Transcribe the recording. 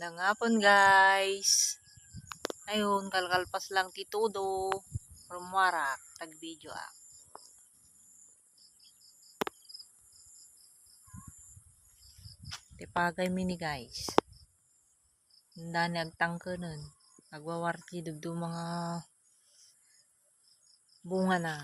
Magandang hapon guys. Ayun, kalkalpas lang ti Todo from Warak, tag video ah. Tipagay mini guys. Handa ni agtangke nun. Nagwawarti dugdo mga bunga na.